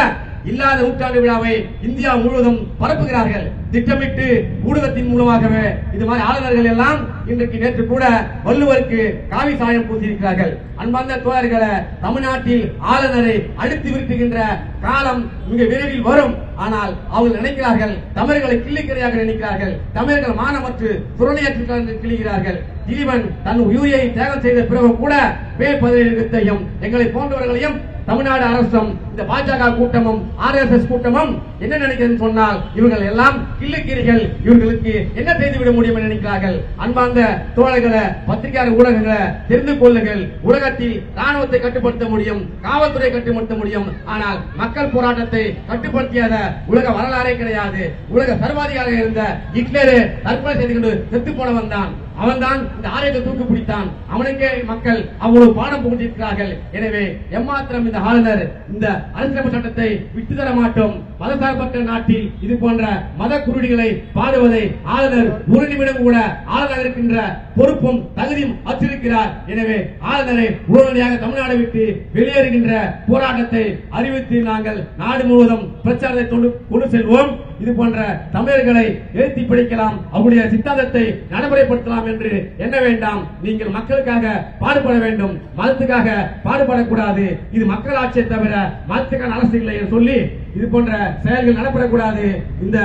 இல்லாத நூற்றாண்டு விழாவை இந்தியா முழுவதும் பரப்புகிறார்கள். திட்டமிட்டு ஊடகத்தின் மூலமாகவே இது மாதிரி ஆளுநர்கள் எல்லாம் இன்றைக்கு நேற்று கூட வள்ளுவருக்கு காவி சாயம் பூசியிருக்கிறார்கள். அன்பார்ந்த தோழர்களே, தமிழ்நாட்டில் ஆளுநரை அடித்து விரட்டுகின்ற காலம் மிக விரைவில் வரும். ஆனால் அவர்கள் நினைக்கிறார்கள் தமிழர்களை கிள்ளிக்கரையாக நினைக்கிறார்கள். தமிழர்கள் மானமற்று சுரணையற்று கிள்ளுகிறார்கள். திலீபன் தன் உயிரை தியாகம் செய்த பிறகு கூட மே 17 எங்களை போன்றவர்களையும் தமிழ்நாடு அரசும் இந்த பாஜக கூட்டமும் RSS கூட்டமும் என்ன நினைக்கிறது சொன்னால், இவர்கள் எல்லாம் கிள்ளுக்கீரிகள், இவர்களுக்கு என்ன செய்துவிட முடியும் என்று நினைக்கிறார்கள். அன்பார்ந்த தோழர்களை, பத்திரிகையாளர் ஊடகங்களை தெரிந்து கொள்ளுங்கள். உலகத்தில் ராணுவத்தை கட்டுப்படுத்த முடியும், காவல்துறை கட்டுப்படுத்த முடியும். ஆனால் மக்கள் போராட்டத்தை கட்டுப்படுத்தியத உலக வரலாறே கிடையாது. உலக சர்வாதிகாரியாக இருந்த ஹிட்லர் தற்கொலை செய்து கொண்டு செத்து போனவன் தான். அவன் தான் இந்த ஆலயத்தை தூக்கு பிடித்தான். அவனுக்கே மக்கள் அவ்வளவு பாடம் புகுந்திருக்கிறார்கள். எனவே எம்மாத்திரம் இந்த ஆளுநர் இந்த அரசியலமைப்பு சட்டத்தை விட்டு தர மாட்டோம். மதசார்பற்ற நாட்டில் இது போன்ற மத குருடிகளை பாடுவதை ஆளுநர் ஒரு நிமிடம் கூட ஆளுநர் இருக்கின்ற பொறுப்பும் தகுதியும் அற்றிருக்கிறார். எனவே ஆளுநரை உடனடியாக தமிழ்நாடு விட்டு வெளியேறுகின்ற போராட்டத்தை அறிவித்து நாங்கள் நாடு முழுவதும் பிரச்சாரத்தை கொண்டு செல்வோம். இது போன்ற தமிழர்களை எழுத்தி பிடிக்கலாம், அவருடைய சித்தாந்தத்தை நடைமுறைப்படுத்தலாம் என்று எண்ண வேண்டாம். நீங்கள் மக்களுக்காக பாடுபட வேண்டும், மதத்துக்காக பாடுபடக்கூடாது. இது மக்கள் ஆட்சியை தவிர மதத்துக்கான அரசு இல்லை என்று சொல்லி இது போன்ற செயல்கள் நடைபெறக்கூடாது. இந்த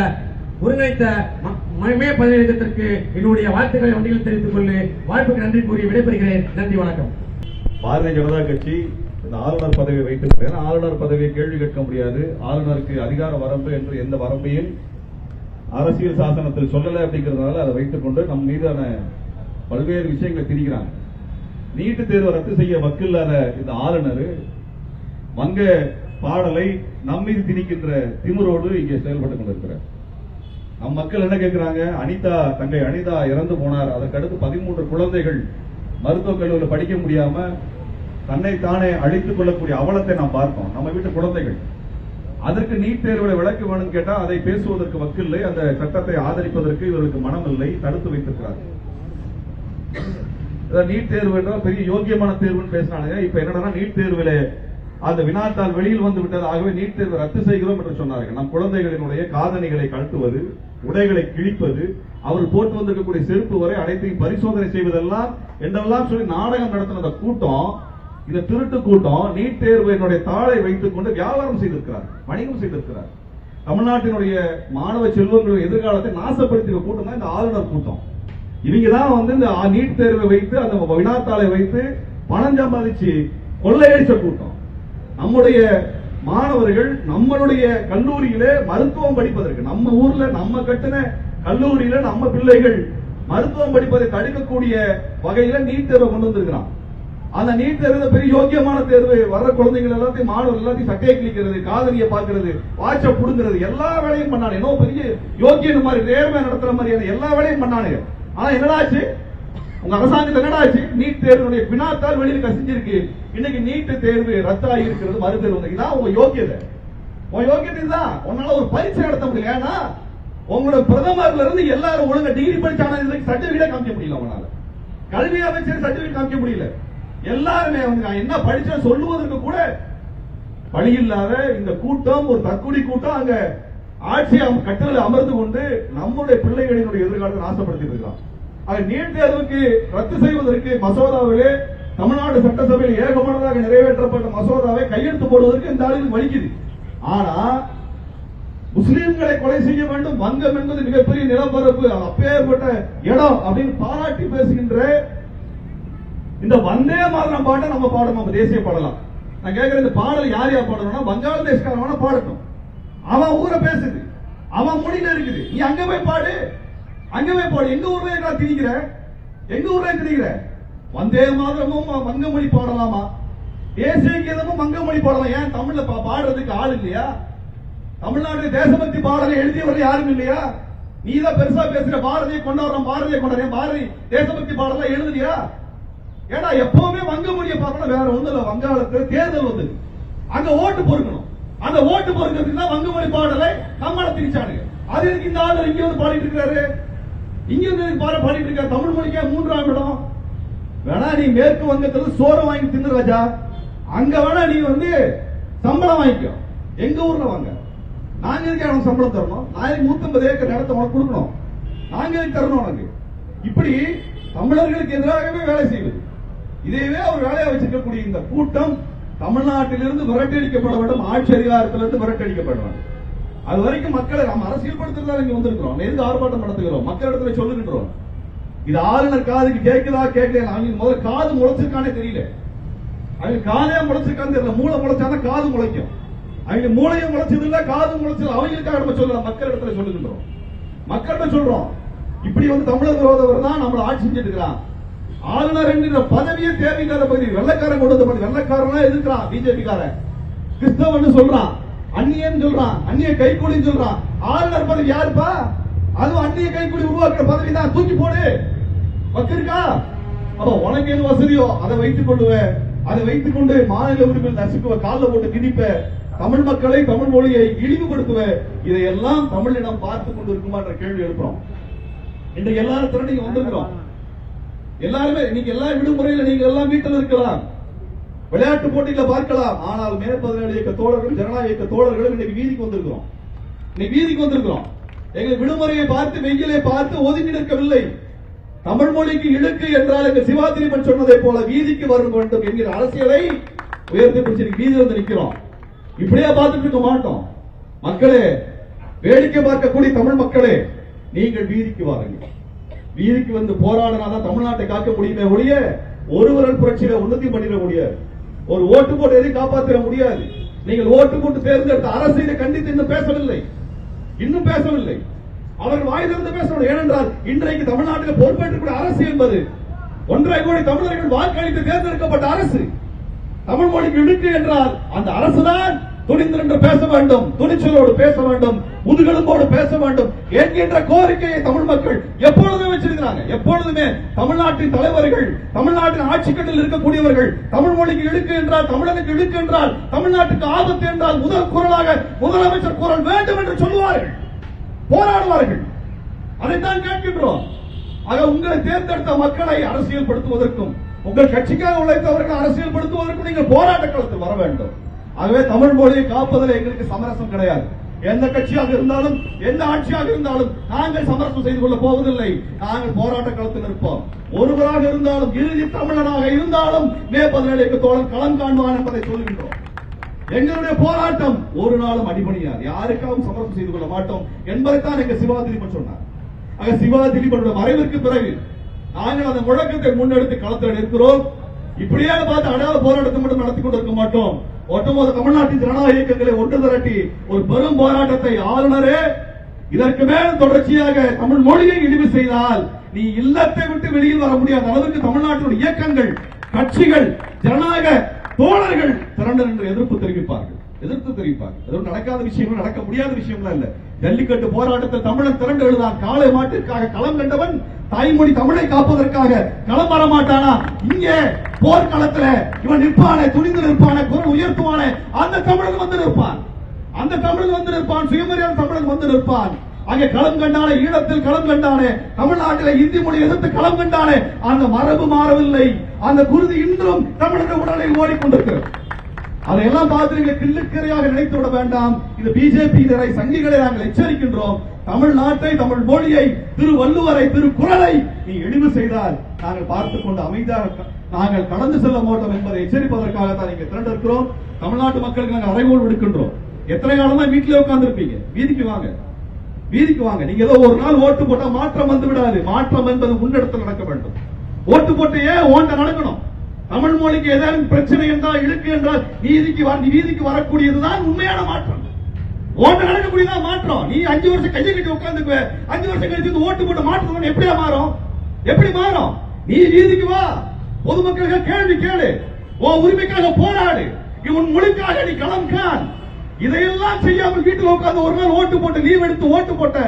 ஒருங்கிணைத்த மே 15 என்னுடைய வாழ்த்துக்களை வண்டியில் தெரிவித்துக் கொண்டு வாய்ப்புக்கு நன்றி கூறி விடைபெறுகிறேன். நன்றி, வணக்கம். பாரதிய ஜனதா கட்சி இந்த ஆளுநர் பதவியை வைத்து ஆளுநர் பதவியை கேள்வி கேட்க முடியாது, ஆளுநருக்கு அதிகார வரம்பு என்று எந்த வரம்பையும் அரசியல் சாசனத்தில் சொல்லலை அப்படிங்கிறதுனால அதை வைத்துக் கொண்டு நம் மீதான பல்வேறு விஷயங்களை திணிக்கிறாங்க. நீட்டு தேர்வை ரத்து செய்ய வக்கில்லாத இந்த ஆளுநர் வங்க பாடலை நம் மீது திணிக்கின்ற திமிரோடு இங்கே செயல்பட்டுக் கொண்டிருக்கிறார். நம் மக்கள் என்ன கேட்கிறாங்க? தங்கை அனிதா இறந்து போனார், அதற்கடுத்து 13 குழந்தைகள் மருத்துவக் கல்லூரியில் படிக்க முடியாம தன்னை தானே அழித்துக் கொள்ளக்கூடிய அவலத்தை நாம் பார்த்தோம். நம்ம வீட்டு குழந்தைகள் அதற்கு நீட் தேர்வுகளை விளக்க வேணும் கேட்டா அதை பேசுவதற்கு வக்கில்லை, அந்த சட்டத்தை ஆதரிப்பதற்கு இவர்களுக்கு மனம் இல்லை, தடுத்து வைத்திருக்கிறார். நீட் தேர்வு என்றால் பெரிய யோக்கியமான தேர்வுன்னு பேசினாங்க. இப்ப என்னன்னா நீட் தேர்வுல அந்த வினாத்தால் வெளியில் வந்து விட்டது, ஆகவே நீட் தேர்வை ரத்து செய்கிறோம் என்று சொன்னார்கள். நம் குழந்தைகளினுடைய காதணிகளை கழட்டுவது, உடைகளை கிழிப்பது, அவர் போட்டு வந்திருக்கக்கூடிய செருப்பு வரை அனைத்தையும் பரிசோதனை செய்வதெல்லாம் என்றெல்லாம் சொல்லி நாடகம் நடத்தின அந்த கூட்டம், இந்த திருட்டு கூட்டம் நீட் தேர்வினுடைய தாளை வைத்துக் கொண்டு வியாபாரம் செய்திருக்கிறார், வணிகம் செய்திருக்கிறார். தமிழ்நாட்டினுடைய மாணவ செல்வங்களுடைய எதிர்காலத்தை நாசப்படுத்திய கூட்டம் தான் இந்த ஆளுநர் கூட்டம். இவங்க தான் வந்து இந்த நீட் தேர்வை வைத்து அந்த வினாத்தாளை வைத்து பணம் சம்பாதிச்சு கொள்ளையடிச்ச கூட்டம். நம்முடைய மாணவர்கள் நம்மளுடைய கல்லூரியிலே மருத்துவம் படிப்பதற்கு, நம்ம ஊர்ல நம்ம கட்டின கல்லூரியில நம்ம பிள்ளைகள் மருத்துவம் படிப்பதை தடுக்கக்கூடிய வகையில நீட் தேர்வை கொண்டு வந்திருக்கிறான். அந்த நீட் தேர்வு பெரிய யோக்கியமான தேர்வு. வர்ற குழந்தைகள் எல்லாத்தையும் மாணவர்கள் எல்லாத்தையும் சட்டையை கிழிக்கிறது, காதலியை பார்க்கிறது, வாட்ச புடுங்கிறது, எல்லா வேலையும் பண்ணானு. என்ன பெரிய யோக்கியன் மாதிரி நேர்மை நடத்துற மாதிரியான எல்லா வேலையும் பண்ணானுங்க. ஆனா என்னடாச்சு? உங்க அரசாங்கத்தில் என்னடாச்சு? நீட் தேர்வுடைய வினாத்தால் வெளியில் கசிஞ்சிருக்கு. இன்னைக்கு நீட் தேர்வு ரத்தாகி இருக்கிறது, மறு தேர்வு. இதான் உங்க யோக்கியதை. உன் யோக்கியதை தான் உன்னால ஒரு பரீட்சை நடத்த முடியல. ஏன்னா உங்களோட பிரதமர்ல இருந்து எல்லாரும் ஒழுங்கா டிகிரி படிச்சான சர்டிபிகேட் காமிக்க முடியல. உங்களால கல்வி அமைச்சர் சர்டிபிகேட் காமிக்க முடியல. எல்லாருமே வந்து நான் என்ன படிச்சேன் சொல்லுவதற்கு கூட வழி இல்லாத இந்த கூட்டம் ஒரு தற்குடி கூட்டம் அங்க ஆட்சி கட்டளை அமர்ந்து கொண்டு நம்முடைய பிள்ளைகளினுடைய எதிர்காலத்தை நாசப்படுத்தி இருக்கிறான். நீட் தேர்வுக்கு ரத்து செய்வதற்கு மசோதாவிலே தமிழ்நாடு சட்டசபையில் ஏகமனதாக நிறைவேற்றப்பட்ட மசோதாவை கையெழுத்து போடுவதற்கு இந்த ஆளுக்கு வலிக்குது. ஆனா முஸ்லீம்களை கொலை செய்ய வேண்டும், வங்கம் என்பது மிகப்பெரிய நிலப்பரப்பு, அப்பேற்பட்ட இடம் அப்படின்னு பாராட்டி பேசுகின்ற இந்த வந்தே மாதரம் பாட்டை நம்ம பாடணும், தேசிய பாடலாம். நான் கேட்கிறேன், இந்த பாடல் யார் யார் பாடணும்னா பங்களாதேஷ்காரன் பாடட்டும். அவன் ஊரை பேசுது, அவன் மொழியில இருக்குது. நீ அங்க போய் பாடு, அங்க போய் பாடு. எங்க ஊர்ல திணிக்கிற, எங்க ஊர்ல திணிக்கிற? வந்தே மாதரமும் வங்கமொழி பாடலாமா? தேசிய கீதமும் வங்கமொழி பாடலாம். ஏன் தமிழ்ல பாடுறதுக்கு ஆள் இல்லையா? தமிழ்நாடு தேசபக்தி பாடலை எழுதியவர்கள் யாரும் இல்லையா? நீதான் பெருசா பேசுற பாரதியை கொண்டாடுறோம், பாரதியை கொண்டாடுறேன், பாரதி தேசபக்தி பாடலாம் எழுதுறியா? ஏன்னா எப்பவுமே வங்கமொழியை பார்க்கணும், வேற ஒண்ணு இல்ல. வங்காளத்தில் தேர்தல் வந்தது, அங்க ஓட்டு பொறுக்கணும். அந்த ஓட்டு பொறுக்கிறதுக்கு தான் வங்கமொழி பாடலை நம்மள திணிச்சானுங்க. அது இந்த ஆளு இங்க வந்து பாடிட்டு இருக்காரு, இங்க வந்து பாடிட்டு இருக்காரு. தமிழ் மொழிக்கே 3ஆம் இடம். வேணா நீ மேற்கு வங்கத்துல சோறு வாங்கி தின்னு ராஜா, அங்க வேணா நீ வந்து சம்பளம் வாங்கிக்கோ. எங்க ஊர்ல வாங்க, நாங்க எதுக்கு அவனுக்கு சம்பளம் தரணும்? நான் 150 ஏக்கர் நிலத்தை உனக்கு கொடுக்கணும், நாங்க எதுக்கு தரணும் உனக்கு? இப்படி தமிழர்களுக்கு எதிராகவே வேலை செய்வது, இதையவே ஒரு வேலையா வச்சிருக்கக்கூடிய இந்த கூட்டம் தமிழ்நாட்டிலிருந்து விரட்டடிக்கப்பட வேண்டும், ஆட்சி அதிகாரத்திலிருந்து விரட்டடிக்கப்பட வேண்டும். அது வரைக்கும் மக்களை நாம் அரசியல் படுத்துறதா இங்க வந்திருக்கிறோம். எதுக்கு ஆர்ப்பாட்டம் நடத்துகிறோம்? மக்களிடத்துல சொல்லுகின்றோம். இது ஆளுநர் காதுக்கு கேட்குதா கேட்கல? அவங்க முதல்ல காது முளைச்சிருக்கானே தெரியல. அவங்க காதே முளைச்சிருக்கான்னு தெரியல. மூளை முளைச்சாதான் காது முளைக்கும். அவங்க மூளையும் முளைச்சது இல்ல, காது முளைச்சது. அவங்களுக்காக நம்ம சொல்லலாம், மக்களிடத்துல சொல்லுகின்றோம், மக்கள்கிட்ட சொல்றோம். இப்படி வந்து தமிழர் விரோதவர் தான் நம்மளை ஆட்சி செஞ்சுட்டு இருக்கிறான். ஆளுநர் என்கிற பதவியே தேவையில்லாத பதவி. வெள்ளக்காரன் கொண்டு வந்த பதவி. வெள்ளக்காரனா எதிர்க்கிறான் பிஜேபி காரன், கிறிஸ்தவன் சொல்றான், அந்நியன் சொல்றான், அந்நிய கைக்கூலின்னு சொல்றான். ஆளுநர் பதவி யாருப்பா? அதுவும் அந்நிய கைக்கூலி உருவாக்குற பதவி தான். தூக்கி போடு, வச்சிருக்கா. அப்ப உனக்கு எது வசதியோ அதை வைத்துக் கொள்ளுவேன், அதை வைத்துக் கொண்டு மாநில உரிமை நசுக்குவ, காலில் போட்டு திணிப்ப, தமிழ் மக்களை தமிழ் மொழியை இழிவுபடுத்துவ. இதையெல்லாம் தமிழிடம் பார்த்துக் கொண்டு இருக்குமா என்ற கேள்வி எழுப்புறோம். இன்றைக்கு எல்லாரும் திரண்டு வந்திருக்கிறோம். எல்லாருமே நீங்க எல்லா விடுமுறையில நீங்க எல்லாம் வீட்டில் இருக்கலாம், விளையாட்டு போட்டியில பார்க்கலாம். ஆனால் மே 17 இயக்க தோழர்களும் ஜனநாயக இயக்க தோழர்களும் இன்னைக்கு வீதிக்கு வந்திருக்கிறோம். இன்னைக்கு வீதிக்கு வந்திருக்கிறோம். எங்கள் விடுமுறையை பார்த்து வெயிலை பார்த்து ஒதுங்கி நிற்கவில்லை. தமிழ் மொழிக்கு இழுக்கு என்றால் எங்க சிவாதிரிமன் சொன்னதை போல வீதிக்கு வர வேண்டும் என்கிற அரசியலை உயர்த்தி பிடிச்சி வீதி வந்து நிற்கிறோம். இப்படியே பார்த்துட்டு இருக்க மாட்டோம். மக்களே, வேடிக்கை பார்க்கக்கூடிய தமிழ் மக்களே, நீங்கள் வீதிக்கு வாருங்கள். வீதிக்கு வந்து போராடினாதான் தமிழ்நாட்டை காக்க முடியுமே ஒழிய ஒருவரல் புரட்சியில உன்னதி பண்ணிட முடியாது. ஒரு ஓட்டு போட்டு எதையும் காப்பாற்ற முடியாது. நீங்கள் ஓட்டு போட்டு தேர்ந்தெடுத்த அரசு இதை கண்டித்து இன்னும் பேசவில்லை. அவர்கள் வாயிலிருந்து பேசணும். ஏனென்றால் இன்றைக்கு தமிழ்நாட்டில் பொறுப்பேற்கக்கூடிய அரசு என்பது 1.5 கோடி தமிழர்கள் வாக்களித்து தேர்ந்தெடுக்கப்பட்ட அரசு. தமிழ் மொழிக்கு இடுக்கு என்றால் அந்த அரசுதான் துணிந்து பேச வேண்டும், துணிச்சலோடு பேச வேண்டும், முதுகெலும்போடு பேச வேண்டும் என்கின்ற கோரிக்கையை தமிழ் மக்கள் எப்பொழுதுமே வச்சிருக்கிறாங்க. எப்பொழுதுமே தமிழ்நாட்டின் தலைவர்கள், தமிழ்நாட்டின் ஆட்சிக்கட்டில் இருக்கக்கூடியவர்கள் தமிழ் மொழிக்கு இழுக்கு என்றால், தமிழனுக்கு இழுக்கு என்றால், தமிழ்நாட்டுக்கு ஆபத்து என்றால் முதல் குரலாக முதலமைச்சர் குரல் வேண்டும் என்று சொல்லுவார்கள், போராடுவார்கள். அதைத்தான் கேட்கின்றோம். ஆக உங்களை தேர்ந்தெடுத்த மக்களை அரசியல்படுத்துவதற்கும் உங்கள் கட்சிக்காக உழைத்தவர்கள் அரசியல்படுத்துவதற்கும் நீங்கள் போராட்ட களத்தில் வர வேண்டும். ஆகவே தமிழ் மொழியை காப்பதில் எங்களுக்கு சமரசம் கிடையாது. எந்த கட்சியாக இருந்தாலும், எந்த ஆட்சியாக இருந்தாலும் நாங்கள் சமரசம் செய்து கொள்ள போவதில்லை. நாங்கள் போராட்ட களத்தில் இருப்போம். ஒருவராக இருந்தாலும், இறுதி தமிழனாக இருந்தாலும் மே 17 தோழன் களம் காண்பான் என்பதை சொல்கின்றோம். எங்களுடைய போராட்டம் ஒரு நாளும் அடிபணியாது, யாருக்காகவும் சமரசம் செய்து கொள்ள மாட்டோம் என்பதைத்தான் எங்க சிவா திலீபன் சொன்னார். ஆக சிவா திலீபனுடைய மறைவிற்கு பிறகு நாங்கள் அந்த முழக்கத்தை முன்னெடுத்து களத்தில் இருக்கிறோம். இப்படியே பார்த்து அடையாள போராட்டத்தை மட்டும் நடத்தி கொண்டிருக்க மாட்டோம். ஒட்டுமொத்த தமிழ்நாட்டின் ஜனநாயக இயக்கங்களை ஒன்று திரட்டி ஒரு பெரும் போராட்டத்தை, ஆளுநரே இதற்கு மேல் தொடர்ச்சியாக தமிழ் மொழியை இழிவு செய்தால் நீ இல்லத்தை விட்டு வெளியில் வர முடியாத அளவுக்கு தமிழ்நாட்டினுடைய இயக்கங்கள், கட்சிகள், ஜனநாயக தோழர்கள் திரண்டு என்று எதிர்ப்பு தெரிவிப்பார்கள். அது நடக்காத விஷயம், நடக்க முடியாத விஷயம் இல்ல. ஜல்லிக்கட்டு போராட்டத்தில் தமிழன் திரண்டு எழுதான். காளை மாட்டிற்காக களம் கண்டவன் தாய்மொழி தமிழை காப்பதற்காக களம் வர மாட்டானா? இங்கே போர்க்களத்தில் இவன் நிற்பானே, துணிந்து நிற்பானே, குரல் உயர்த்துவானே, அந்த தமிழன் வந்து நிற்பான். சுயமரியாதை தமிழன் வந்து நிற்பான். அங்கே களம் கண்டானே, ஈழத்தில் களம் கண்டானே, தமிழ்நாட்டில் இந்தி மொழி எதிர்த்து களம் கண்டானே, அந்த மரபு மாறவில்லை. அந்த குருதி இன்றும் தமிழக உடலில் ஓடிக்கொண்டிருக்கிறது. அதையெல்லாம் பார்த்து நீங்க கிள்ளுக்கரையாக நினைத்து விட வேண்டாம். இது பிஜேபி சங்கிகளை நாங்கள் எச்சரிக்கின்றோம். தமிழ்நாட்டை, தமிழ் மொழியை, திருவள்ளுவரை, திருக்குறளை நீ இழிவு செய்தால் நாங்கள் பார்த்துக் கொண்டு அமைதியாக நாங்கள் கடந்து செல்ல மாட்டோம் என்பதை எச்சரிப்பதற்காகத்தான் இங்கே திரண்டிருக்கிறோம். தமிழ்நாட்டு மக்களுக்கு நாங்கள் அறைகோல் விடுக்கின்றோம். எத்தனை காலம் தான் வீட்டிலே உட்கார்ந்து இருப்பீங்க? வீதிக்கு வாங்க. நீங்க ஏதோ ஒரு நாள் ஓட்டு போட்டா மாற்றம் வந்து விடாது. மாற்றம் என்பது முன்னெடுத்து நடக்க வேண்டும். ஓட்டு போட்டு ஏன் ஓட்ட நடக்கணும்? தமிழ் மொழிக்கு ஏதாவது பிரச்சனை என்றால், இழுக்கு என்றால் வீதிக்கு வரக்கூடியதுதான் உண்மையான மாற்றம். ஓட்டு நடக்கக்கூடியதான் மாற்றம். நீ 5 வருஷம் கையை கட்டி உட்கார்ந்து 5 வருஷம் கழிச்சு ஓட்டு போட்டு மாற்றம் எப்படி மாறும்? நீ வீதிக்கு வா, பொதுமக்களுக்கு கேள்வி கேளு, உன் உரிமைக்காக போராடு, உன் மொழிக்காக நீ களம் காண். இதையெல்லாம் செய்யாமல் வீட்டில் உட்கார்ந்து ஒரு நாள் ஓட்டு போட்டு லீவ் எடுத்து ஓட்டு போட்ட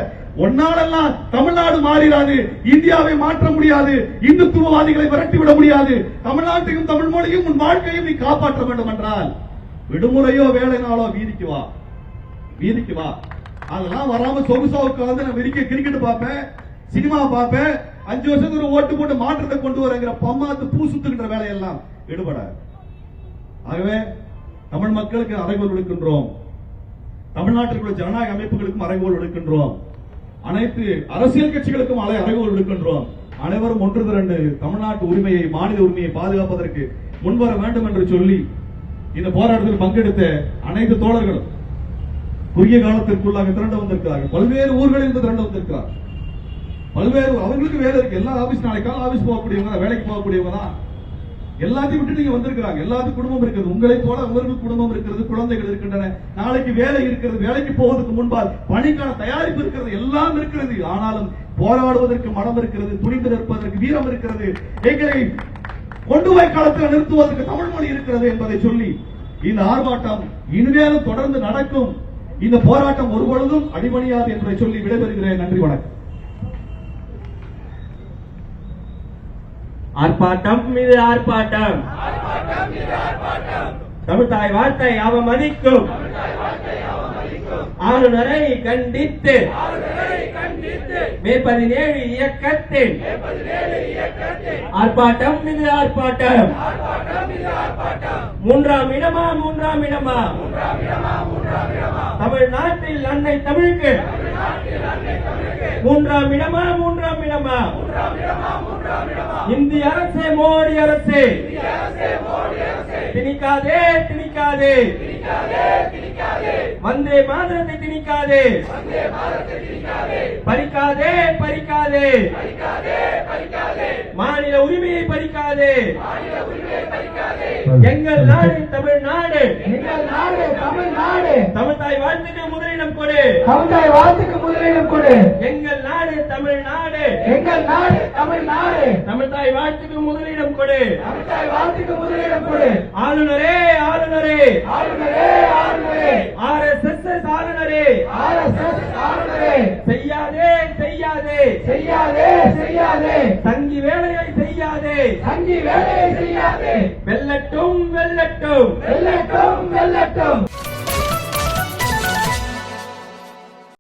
ஒன்னாலெல்லாம் தமிழ்நாடு மாறிடாது. இந்தியாவை மாற்ற முடியாது. இந்துத்துவவாதிகளை விரட்டிவிட முடியாது. தமிழ்நாட்டையும் தமிழ் மொழியும் உன் வாழ்க்கையும் நீ காப்பாற்ற வேண்டும் என்றால் விடுமுறையோ வேலை நாளோ வீதிக்கு வா. அதெல்லாம் வராம சொகுசா உட்கார்ந்து நான் கிரிக்கெட் பார்ப்பேன், சினிமா பார்ப்பேன், 5 வருஷத்துக்கு ஓட்டு போட்டு மாற்றத்தை கொண்டு வரங்கிற பம்மாத்து பூ சுத்துகின்ற வேலையெல்லாம் ஈடுபடாது. ஆகவே தமிழ் மக்களுக்கு அறைகோல் விடுக்கின்றோம். தமிழ்நாட்டில் ஜனநாயக அமைப்புகளுக்கும் அறைகோல் விடுக்கின்றோம். அனைத்து அரசியல் கட்சிகளுக்கும் அறைகோல் விடுக்கின்றோம். அனைவரும் ஒன்று திரண்டு தமிழ்நாட்டு உரிமையை, மாநில உரிமையை பாதுகாப்பதற்கு முன்வர வேண்டும் என்று சொல்லி இந்த போராட்டத்தில் பங்கெடுத்த அனைத்து தோழர்களும் குறுகிய காலத்திற்குள்ளாக திரண்டு வந்திருக்கிறார்கள். பல்வேறு ஊர்களில் இருந்து திரண்டு வந்திருக்கிறார்கள். பல்வேறு அவர்களுக்கு வேலை இருக்கு. எல்லா ஆபீஸ் நாளைக்கு ஆபீஸ் போகக்கூடியவங்க, வேலைக்கு போகக்கூடியவங்க தான். எல்லாத்தையும் விட்டு நீங்க வந்திருக்கிறாங்க. எல்லாத்துக்கும் குடும்பம் இருக்கிறது. உங்களை போல அவர்களுக்கு குடும்பம் இருக்கிறது, குழந்தைகள் இருக்கின்றன, நாளைக்கு வேலை இருக்கிறது, வேலைக்கு போவதற்கு முன்பால் பணிக்கான தயாரிப்பு இருக்கிறது, எல்லாம் இருக்கிறது. ஆனாலும் போராடுவதற்கு மனம் இருக்கிறது, துணிந்து நிற்பதற்கு வீரம் இருக்கிறது, எங்களை கொண்டு போய் களத்தில் நிறுத்துவதற்கு தமிழ் மொழி இருக்கிறது என்பதை சொல்லி இந்த ஆர்ப்பாட்டம் இனிமேலும் தொடர்ந்து நடக்கும். இந்த போராட்டம் ஒருபொழுதும் அடிபணியாது என்பதை சொல்லி விடைபெறுகிறேன். நன்றி, வணக்கம். ஆர்ப்பாட்டம் மீது ஆர்ப்பாட்டம், தமிழ் தாய் வார்த்தை அவமதிக்கும் ஆளுநரை கண்டித்து மே 17 இயக்கத்தில் ஆர்ப்பாட்டம் மீது ஆர்ப்பாட்டம். 3ஆம் இடமா தமிழ்நாட்டில் அன்னை தமிழுக்கு 3ஆம் இடமா இந்திய அரசே, மோடி அரசே, திணிக்காதே திணிக்காதே வந்தே மாதரத்தை திணிக்காதே பறிக்காதே பறிக்காதே மாநில உரிமையை பறிக்காதே எங்கள் நாடு தமிழ்நாடு எங்கள் நாடு தமிழ்நாடு. தமிழ்தாய் வாழ்த்துக்கு முதலிடம் கொடு தமிழ்தாய் வாழ்த்துக்கு முதலிடம் கொடு. எங்கள் நாடு தமிழ்நாடு எங்கள் நாடு தமிழ்நாடு. தமிழ்தாய் வாழ்த்துக்கு முதலிடம் கொடு தமிழ்தாய் வாழ்த்துக்கு முதலிடம் கொடு. ஆளுநரே ஆளுநரே ஆளுநரே ஆளுநரே RSS ஆளுநரே RSS ஆளுநரே செய்யாதே செய்யாதே செய்யாதே செய்யாதே தங்கி வேலையை செய்யாதே தங்கி வேலையை செய்யாதே. வெல்லட்டும் வெல்லட்டும் வெல்லட்டும் வெல்லட்டும்.